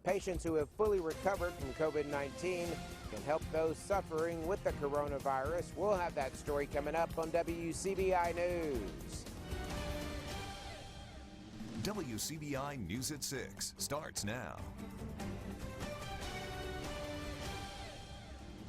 Patients who have fully recovered from COVID-19 can help those suffering with the coronavirus. We'll have that story coming up on WCBI News. WCBI News at 6 starts now.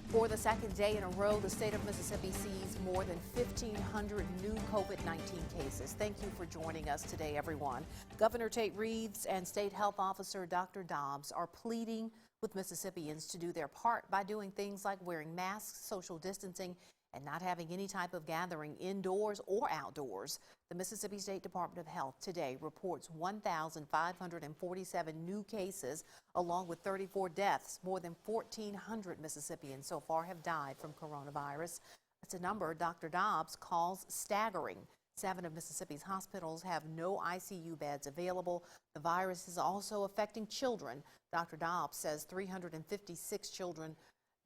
For the second day in a row, the state of Mississippi sees more than 1,500 new COVID-19 cases. Thank you for joining us today, everyone. Governor Tate Reeves and State Health Officer Dr. Dobbs are pleading with Mississippians to do their part by doing things like wearing masks, social distancing, and not having any type of gathering indoors or outdoors. The Mississippi State Department of Health today reports 1,547 new cases, along with 34 deaths. More than 1,400 Mississippians so far have died from coronavirus. That's a number Dr. Dobbs calls staggering. 7 of Mississippi's hospitals have no ICU beds available. The virus is also affecting children. Dr. Dobbs says 356 children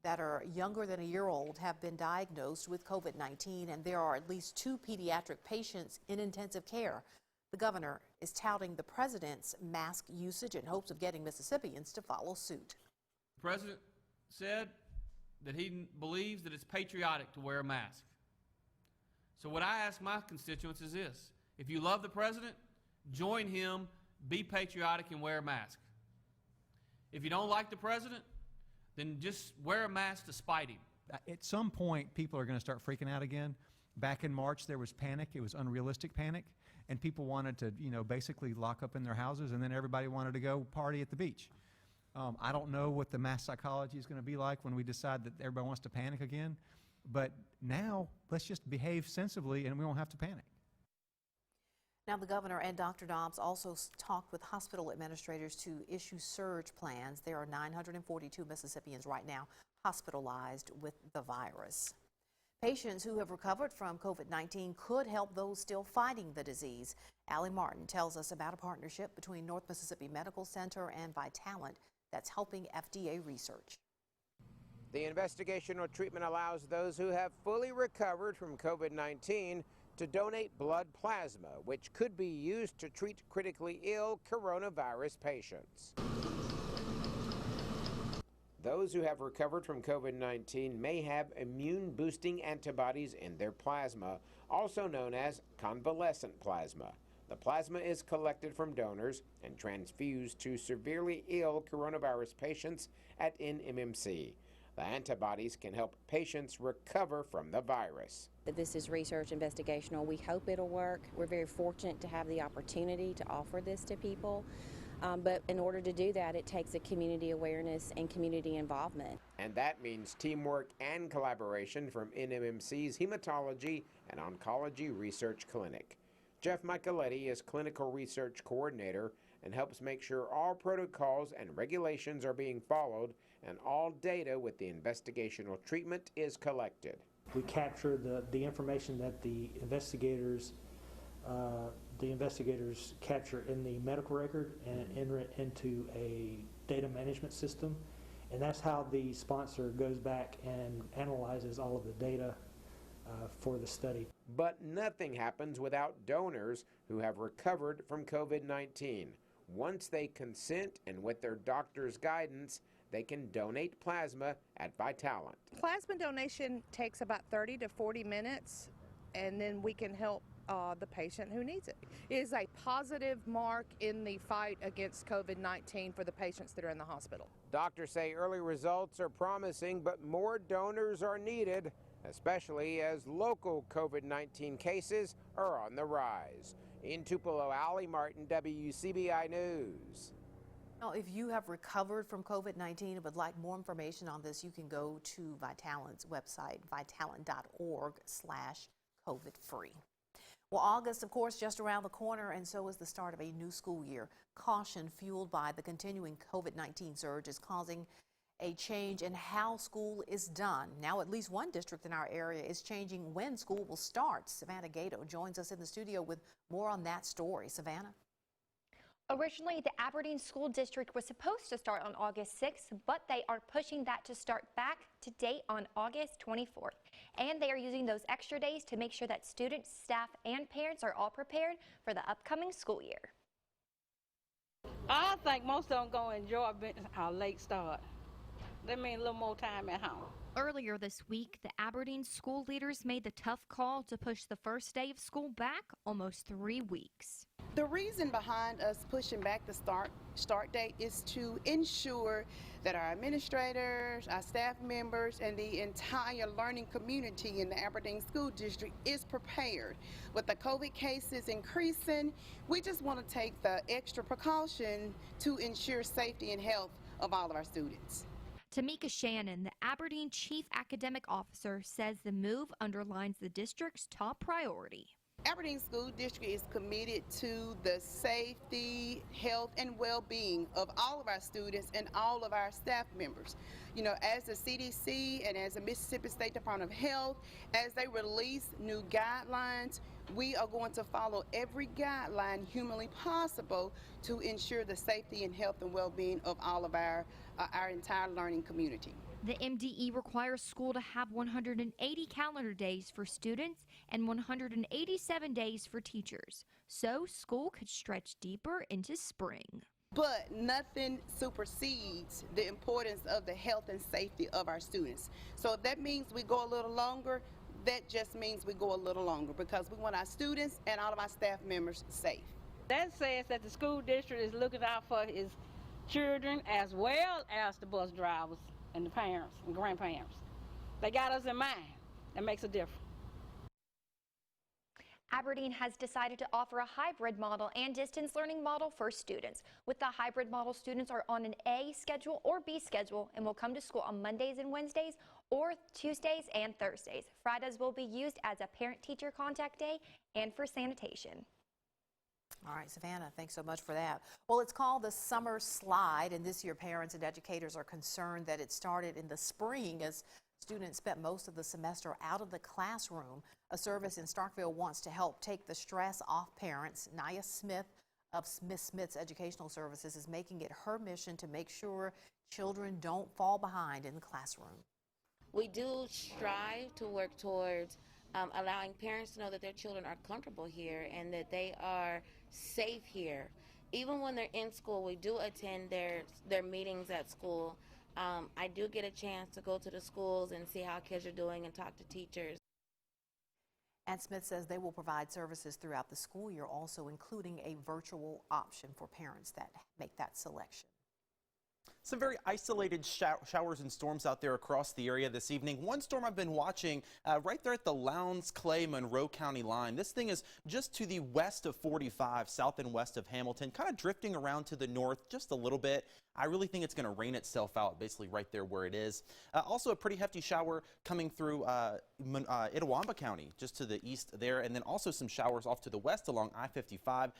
that are younger than a year old have been diagnosed with COVID-19, and there are at least 2 pediatric patients in intensive care. The governor is touting the president's mask usage in hopes of getting Mississippians to follow suit. The president said that he believes that it's patriotic to wear a mask. So what I ask my constituents is this: if you love the president, join him, be patriotic and wear a mask. If you don't like the president, then just wear a mask to spite him. At some point, people are going to start freaking out again. Back in March, there was panic. It was unrealistic panic, and people wanted to, basically lock up in their houses, and then everybody wanted to go party at the beach. I don't know what the mass psychology is going to be like when we decide that everybody wants to panic again, but now let's just behave sensibly, and we won't have to panic. Now, the governor and Dr. Dobbs also talked with hospital administrators to issue surge plans. There are 942 Mississippians right now hospitalized with the virus. Patients who have recovered from COVID-19 could help those still fighting the disease. Allie Martin tells us about a partnership between North Mississippi Medical Center and Vitalant that's helping FDA research. The investigational treatment allows those who have fully recovered from COVID-19 to donate blood plasma, which could be used to treat critically ill coronavirus patients. Those who have recovered from COVID-19 may have immune-boosting antibodies in their plasma, also known as convalescent plasma. The plasma is collected from donors and transfused to severely ill coronavirus patients at NMMC. The antibodies can help patients recover from the virus. This is research investigational. We hope it'll work. We're very fortunate to have the opportunity to offer this to people. But in order to do that, it takes a community awareness and community involvement. And that means teamwork and collaboration from NMMC's Hematology and Oncology Research Clinic. Jeff Micheletti is Clinical Research Coordinator and helps make sure all protocols and regulations are being followed and all data with the investigational treatment is collected. We capture the information that the investigators capture in the medical record and enter it into a data management system, and that's how the sponsor goes back and analyzes all of the data for the study. But nothing happens without donors who have recovered from COVID-19. Once they consent and with their doctor's guidance, they can donate plasma at Vitalant. Plasma donation takes about 30 to 40 minutes, and then we can help the patient who needs it. It is a positive mark in the fight against COVID-19 for the patients that are in the hospital. Doctors say early results are promising, but more donors are needed, especially as local COVID-19 cases are on the rise. In Tupelo, Allie Martin, WCBI News. Now, if you have recovered from COVID-19 and would like more information on this, you can go to Vitalant's website, vitalant.org/COVID-free. Well, August, of course, just around the corner, and so is the start of a new school year. Caution fueled by the continuing COVID-19 surge is causing a change in how school is done. Now, at least one district in our area is changing when school will start. Savannah Gato joins us in the studio with more on that story. Savannah? Originally, the Aberdeen School District was supposed to start on August 6th, but they are pushing that to start back to date on August 24th. And they are using those extra days to make sure that students, staff, and parents are all prepared for the upcoming school year. I think most of them gonna enjoy our late start. They mean a little more time at home. Earlier this week, the Aberdeen school leaders made the tough call to push the first day of school back almost 3 weeks. The reason behind us pushing back the start date is to ensure that our administrators, our staff members, and the entire learning community in the Aberdeen School District is prepared. With the COVID cases increasing, we just want to take the extra precaution to ensure safety and health of all of our students. Tamika Shannon, the Aberdeen Chief Academic Officer, says the move underlines the district's top priority. Aberdeen School District is committed to the safety, health, and well-being of all of our students and all of our staff members. You know, as the CDC and as the Mississippi State Department of Health, as they release new guidelines, we are going to follow every guideline humanly possible to ensure the safety and health and well-being of all of our entire learning community. The MDE requires school to have 180 calendar days for students and 187 days for teachers, so school could stretch deeper into spring. But nothing supersedes the importance of the health and safety of our students. So if that means we go a little longer, that just means we go a little longer because we want our students and all of our staff members safe. That says that the school district is looking out for its children as well as the bus drivers and the parents and grandparents. They got us in mind. That makes a difference. Aberdeen has decided to offer a hybrid model and distance learning model for students. With the hybrid model, students are on an A schedule or B schedule and will come to school on Mondays and Wednesdays or Tuesdays and Thursdays. Fridays will be used as a parent-teacher contact day and for sanitation. All right, Savannah, thanks so much for that. Well, it's called the Summer Slide, and this year parents and educators are concerned that it started in the spring as students spent most of the semester out of the classroom. A service in Starkville wants to help take the stress off parents. Naya Smith of Miss Smith's Educational Services is making it her mission to make sure children don't fall behind in the classroom. We do strive to work towards allowing parents to know that their children are comfortable here and that they are safe here. Even when they're in school, we do attend their meetings at school. I do get a chance to go to the schools and see how kids are doing and talk to teachers. And Smith says they will provide services throughout the school year, also including a virtual option for parents that make that selection. Some very isolated showers and storms out there across the area this evening. One storm I've been watching right there at the Lowndes Clay Monroe County line. This thing is just to the west of 45, south and west of Hamilton, kind of drifting around to the north just a little bit. I really think it's going to rain itself out basically right there where it is. Also a pretty hefty shower coming through Itawamba County just to the east there, and then also some showers off to the west along I-55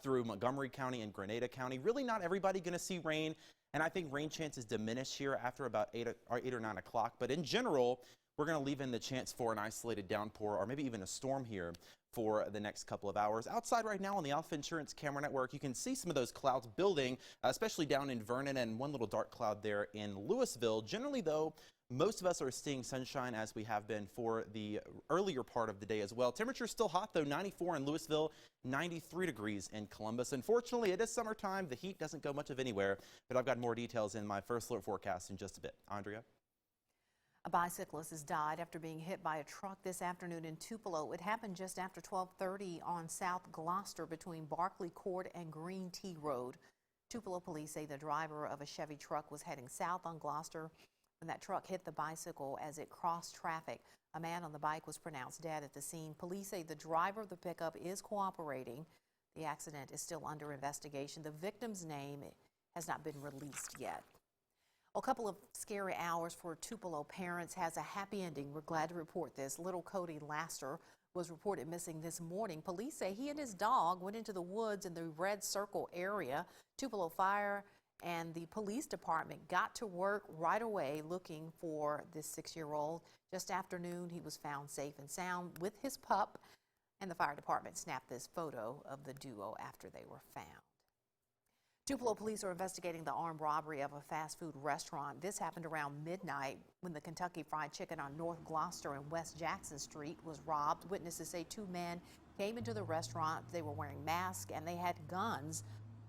through Montgomery County and Grenada County. Really not everybody going to see rain. And I think rain chances diminish here after about 8 or 9 o'clock. But in general, we're going to leave in the chance for an isolated downpour or maybe even a storm here for the next couple of hours. Outside right now on the Alpha Insurance camera network, you can see some of those clouds building, especially down in Vernon and one little dark cloud there in Louisville. Generally, though, most of us are seeing sunshine as we have been for the earlier part of the day as well. Temperature's still hot, though, 94 in Louisville, 93 degrees in Columbus. Unfortunately, it is summertime. The heat doesn't go much of anywhere, but I've got more details in my first alert forecast in just a bit. Andrea? A bicyclist has died after being hit by a truck this afternoon in Tupelo. It happened just after 12:30 on South Gloucester between Barkley Court and Green Tea Road. Tupelo police say the driver of a Chevy truck was heading south on Gloucester when that truck hit the bicycle as it crossed traffic. A man on the bike was pronounced dead at the scene. Police say the driver of the pickup is cooperating. The accident is still under investigation. The victim's name has not been released yet. A couple of scary hours for Tupelo parents has a happy ending. We're glad to report this. Little Cody Laster was reported missing this morning. Police say he and his dog went into the woods in the Red Circle area. Tupelo Fire and the police department got to work right away looking for this 6-year-old. Just after noon, he was found safe and sound with his pup, and the fire department snapped this photo of the duo after they were found. Tupelo police are investigating the armed robbery of a fast food restaurant. This happened around midnight when the Kentucky Fried Chicken on North Gloucester and West Jackson Street was robbed. Witnesses say 2 men came into the restaurant. They were wearing masks and they had guns.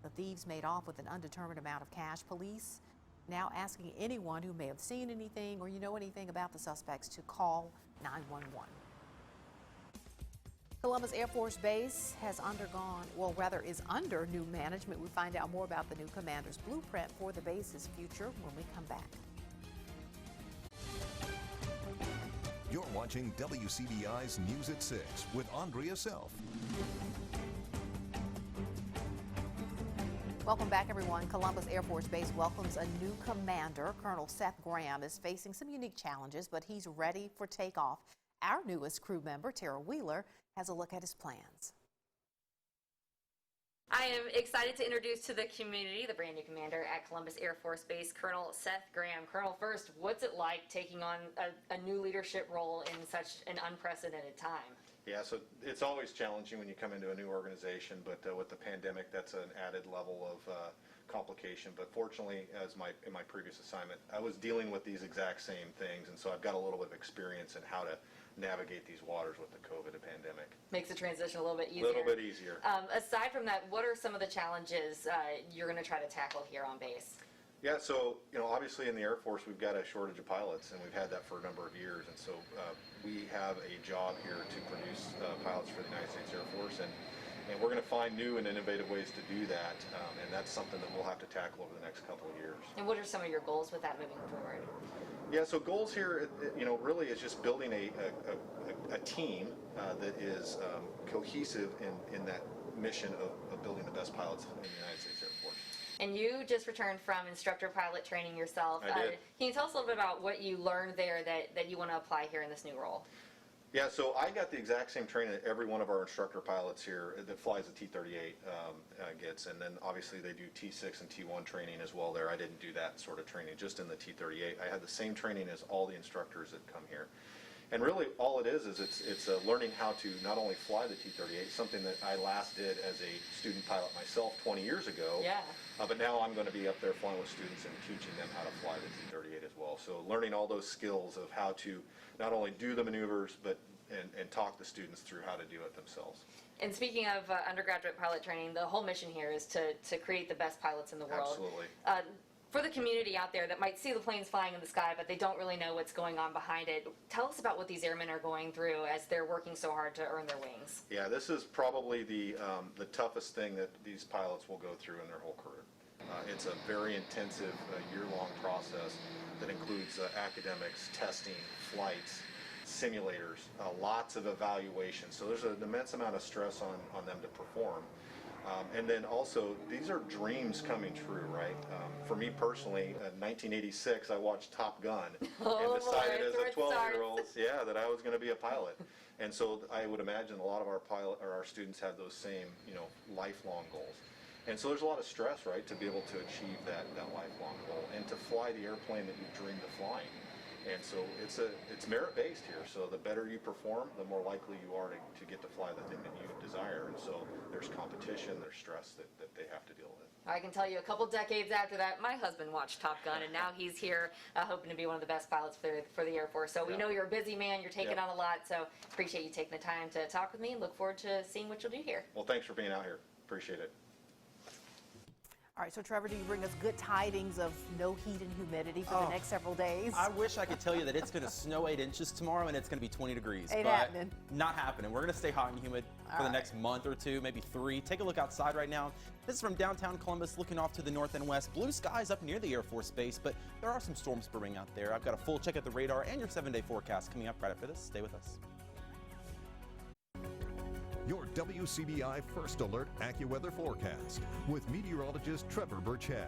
The thieves made off with an undetermined amount of cash. Police now asking anyone who may have seen anything or you know anything about the suspects to call 911. Columbus Air Force Base has is under new management. We find out more about the new commander's blueprint for the base's future when we come back. You're watching WCBI's News at 6 with Andrea Self. Welcome back, everyone. Columbus Air Force Base welcomes a new commander. Colonel Seth Graham is facing some unique challenges, but he's ready for takeoff. Our newest crew member, Tara Wheeler, has a look at his plans. I am excited to introduce to the community the brand new commander at Columbus Air Force Base, Colonel Seth Graham. Colonel, first, what's it like taking on a new leadership role in such an unprecedented time? Yeah, so it's always challenging when you come into a new organization, but with the pandemic, that's an added level of complication. But fortunately, in my previous assignment, I was dealing with these exact same things, and so I've got a little bit of experience in how to navigate these waters with the COVID pandemic. Makes the transition a little bit easier. A little bit easier. Aside from that, what are some of the challenges you're going to try to tackle here on base? Yeah, so, obviously in the Air Force, we've got a shortage of pilots, and we've had that for a number of years. And so we have a job here to produce pilots for the United States Air Force, and we're going to find new and innovative ways to do that. And that's something that we'll have to tackle over the next couple of years. And what are some of your goals with that moving forward? Yeah, so goals here, really is just building a team that is cohesive in that mission of building the best pilots in the United States Air Force. And you just returned from instructor pilot training yourself. I did. Can you tell us a little bit about what you learned there that you want to apply here in this new role? Yeah, so I got the exact same training that every one of our instructor pilots here that flies the T-38 gets, and then obviously they do T6 and T1 training as well there. I didn't do that sort of training just in the T-38. I had the same training as all the instructors that come here. And really all it is it's learning how to not only fly the T-38, something that I last did as a student pilot myself 20 years ago. Yeah. But now I'm going to be up there flying with students and teaching them how to fly the T-38 as well. So learning all those skills of how to not only do the maneuvers, but and talk the students through how to do it themselves. And speaking of undergraduate pilot training, the whole mission here is to create the best pilots in the world. Absolutely. For the community out there that might see the planes flying in the sky, but they don't really know what's going on behind it, tell us about what these airmen are going through as they're working so hard to earn their wings. Yeah, this is probably the toughest thing that these pilots will go through in their whole career. It's a very intensive year-long process that includes academics, testing, flights, simulators, lots of evaluations. So there's an immense amount of stress on them to perform. And then also, these are dreams coming true, right? For me personally, in 1986, I watched Top Gun and decided as a 12-year-old, that I was going to be a pilot. And so I would imagine a lot of our students have those same, lifelong goals. And so there's a lot of stress, right, to be able to achieve that lifelong goal and to fly the airplane that you've dreamed of flying. And so it's merit-based here. So the better you perform, the more likely you are to get to fly the thing that you desire. And so there's competition, there's stress that they have to deal with. I can tell you a couple decades after that, my husband watched Top Gun, and now he's here hoping to be one of the best pilots for the Air Force. So we know you're a busy man, you're taking on a lot, so appreciate you taking the time to talk with me and look forward to seeing what you'll do here. Well, thanks for being out here. Appreciate it. All right, so Trevor, do you bring us good tidings of no heat and humidity for the next several days? I wish I could tell you that it's going to snow 8 inches tomorrow and it's going to be 20 degrees. Ain't but happening. Not happening. We're going to stay hot and humid for the next month or two, maybe 3. Take a look outside right now. This is from downtown Columbus, looking off to the north and west. Blue skies up near the Air Force Base, but there are some storms brewing out there. I've got a full check of the radar and your 7-day forecast coming up right after this. Stay with us. Your WCBI First Alert AccuWeather forecast with meteorologist Trevor Burchett.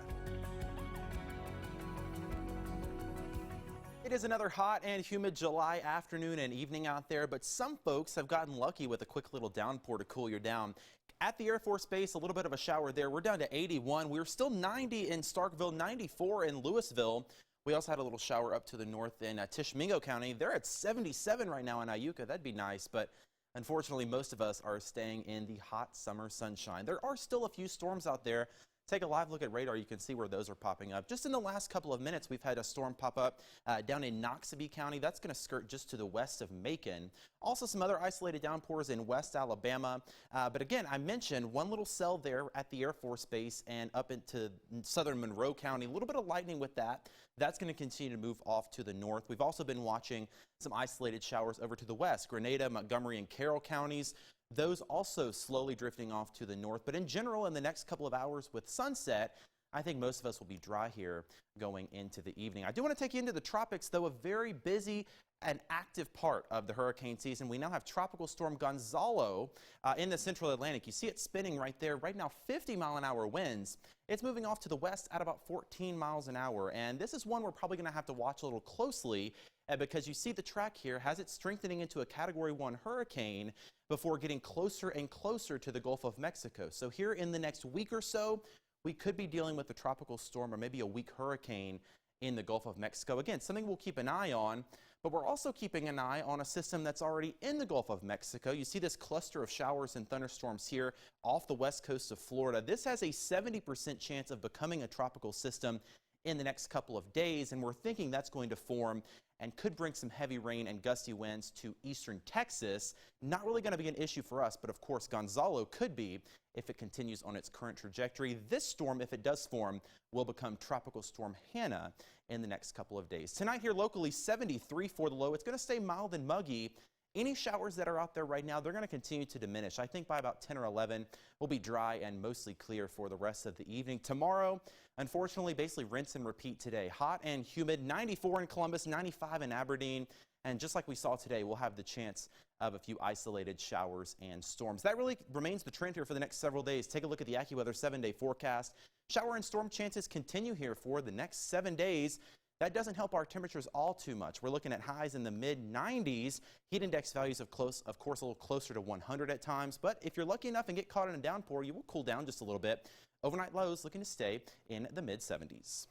It is another hot and humid July afternoon and evening out there, but some folks have gotten lucky with a quick little downpour to cool you down. At the Air Force Base, a little bit of a shower there. We're down to 81. We're still 90 in Starkville, 94 in Louisville. We also had a little shower up to the north in Tishomingo County. They're at 77 right now in Iuka. That'd be nice, but unfortunately, most of us are staying in the hot summer sunshine. There are still a few storms out there. take a live look at radar, you can see where those are popping up. Just in the last couple of minutes, we've had a storm pop up down in Noxubee County. That's going to skirt just to the west of Macon. Also some other isolated downpours in West Alabama. But again, I mentioned one little cell there at the Air Force Base and up into southern Monroe County. A little bit of lightning with that. That's going to continue to move off to the north. We've also been watching some isolated showers over to the west. Grenada, Montgomery, and Carroll counties. Those also slowly drifting off to the north. But in general, in the next couple of hours with sunset, I think most of us will be dry here going into the evening. I do want to take you into the tropics, though, a very busy and active part of the hurricane season. We now have Tropical Storm Gonzalo in the central Atlantic. You see it spinning right there. Right now, 50-mile-an-hour winds. It's moving off to the west at about 14 miles an hour. And this is one we're probably going to have to watch a little closely because you see the track here has it strengthening into a Category 1 hurricane before getting closer and closer to the Gulf of Mexico. So here in the next week or so, we could be dealing with a tropical storm or maybe a weak hurricane in the Gulf of Mexico. Again, something we'll keep an eye on, but we're also keeping an eye on a system that's already in the Gulf of Mexico. You see this cluster of showers and thunderstorms here off the west coast of Florida. This has a 70% chance of becoming a tropical system in the next couple of days, and we're thinking that's going to form and could bring some heavy rain and gusty winds to eastern Texas. Not really going to be an issue for us, but of course Gonzalo could be if it continues on its current trajectory. This storm, if it does form, will become Tropical Storm Hannah in the next couple of days. Tonight here locally, 73 for the low. It's going to stay mild and muggy. Any showers that are out there right now, they're going to continue to diminish. I think by about 10 or 11, we'll be dry and mostly clear for the rest of the evening. Tomorrow, unfortunately, basically rinse and repeat today. Hot and humid, 94 in Columbus, 95 in Aberdeen. And just like we saw today, we'll have the chance of a few isolated showers and storms. That really remains the trend here for the next several days. Take a look at the AccuWeather 7-day forecast. Shower and storm chances continue here for the next 7 days. That doesn't help our temperatures all too much. We're looking at highs in the mid-90s. Heat index values, of course, a little closer to 100 at times. But if you're lucky enough and get caught in a downpour, you will cool down just a little bit. Overnight lows looking to stay in the mid-70s.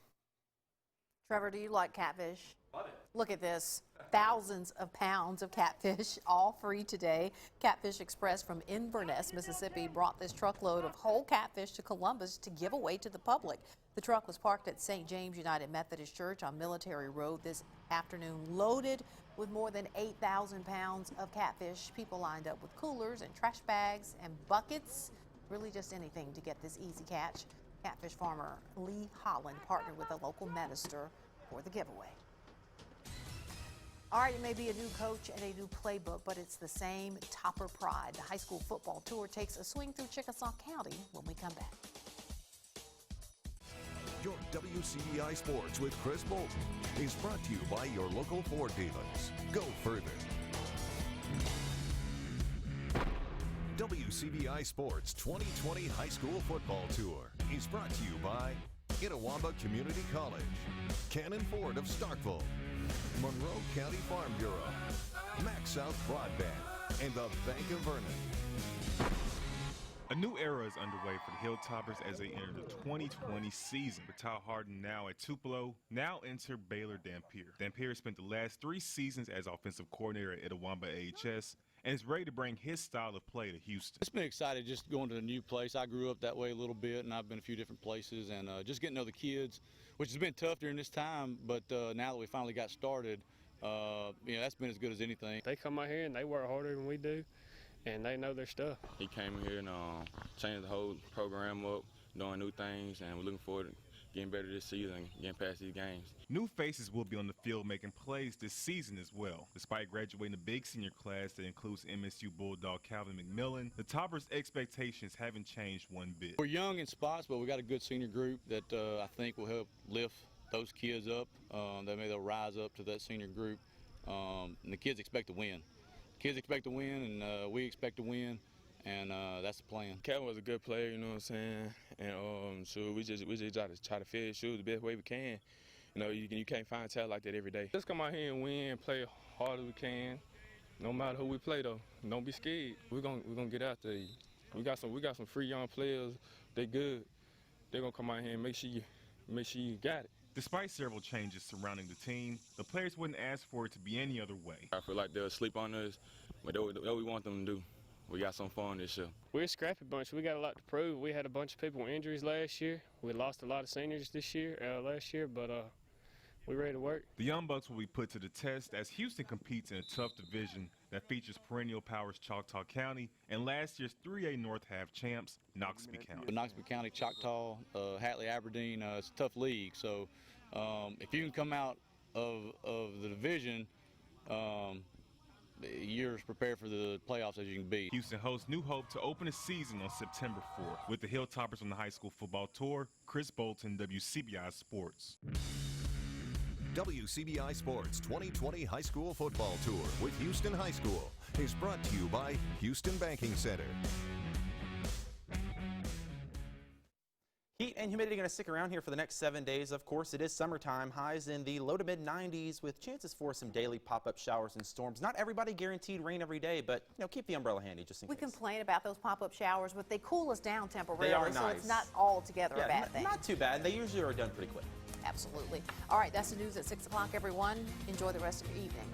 Trevor, do you like catfish? Love it. Look at this. Thousands of pounds of catfish, all free today. Catfish Express from Inverness, Mississippi, brought this truckload of whole catfish to Columbus to give away to the public. The truck was parked at St. James United Methodist Church on Military Road this afternoon, loaded with more than 8,000 pounds of catfish. People lined up with coolers and trash bags and buckets, really just anything to get this easy catch. Catfish farmer Lee Holland partnered with a local minister for the giveaway. All right, it may be a new coach and a new playbook, but it's the same Topper pride. The high school football tour takes a swing through Chickasaw County when we come back. Your WCBI Sports with Chris Bolton is brought to you by your local Ford dealers. Go further. WCBI Sports 2020 High School Football Tour is brought to you by Itawamba Community College, Cannon Ford of Starkville, Monroe County Farm Bureau, Max South Broadband, and the Bank of Vernon. A new era is underway for the Hilltoppers as they enter the 2020 season. With Ty Harden now at Tupelo, now enter Baylor Dampier. Dampier spent the last 3 seasons as offensive coordinator at Itawamba AHS and is ready to bring his style of play to Houston. It's been exciting just going to a new place. I grew up that way a little bit, and I've been a few different places, and just getting to know the kids, which has been tough during this time, but now that we finally got started, that's been as good as anything. They come out here and they work harder than we do, and they know their stuff. He came here and changed the whole program up, doing new things, and we're looking forward to getting better this season, getting past these games. New faces will be on the field making plays this season as well. Despite graduating a big senior class that includes MSU Bulldog Calvin McMillan, the Toppers' expectations haven't changed one bit. We're young in spots, but we got a good senior group that I think will help lift those kids up. They'll rise up to that senior group, and the kids expect to win. Kids expect to win, and we expect to win. And that's the plan. Calvin was a good player, you know what I'm saying? And so we just try to fill his shoes the best way we can. You know, you can't find talent like that every day. Let's come out here and win, play hard as we can. No matter who we play though, don't be scared. We're gonna get out there. We got some free young players. They good. They're gonna come out here and make sure you got it. Despite several changes surrounding the team, the players wouldn't ask for it to be any other way. I feel like they'll sleep on us, but that's what we want them to do. we got some fun this year. We're a scrappy bunch. We got a lot to prove. We had a bunch of people with injuries last year. We lost a lot of seniors last year, but we're ready to work. The Young Bucks will be put to the test as Houston competes in a tough division that features perennial powers Choctaw County and last year's 3A North half champs, Noxubee County. Noxubee County, Choctaw, Hatley, Aberdeen, it's a tough league. So if you can come out of the division, you're as prepared for the playoffs as you can be. Houston hosts New Hope to open the season on September 4th. With the Hilltoppers on the high school football tour, Chris Bolton, WCBI Sports. WCBI Sports 2020 High School Football Tour with Houston High School is brought to you by Houston Banking Center. Heat and humidity going to stick around here for the next 7 days. Of course, it is summertime. Highs in the low to mid 90s with chances for some daily pop-up showers and storms. Not everybody guaranteed rain every day, but keep the umbrella handy just in case. We complain about those pop-up showers, but they cool us down temporarily. They are so nice. It's not altogether a bad thing. Not too bad. They usually are done pretty quick. Absolutely. All right, that's the news at 6 o'clock, everyone. Enjoy the rest of your evening.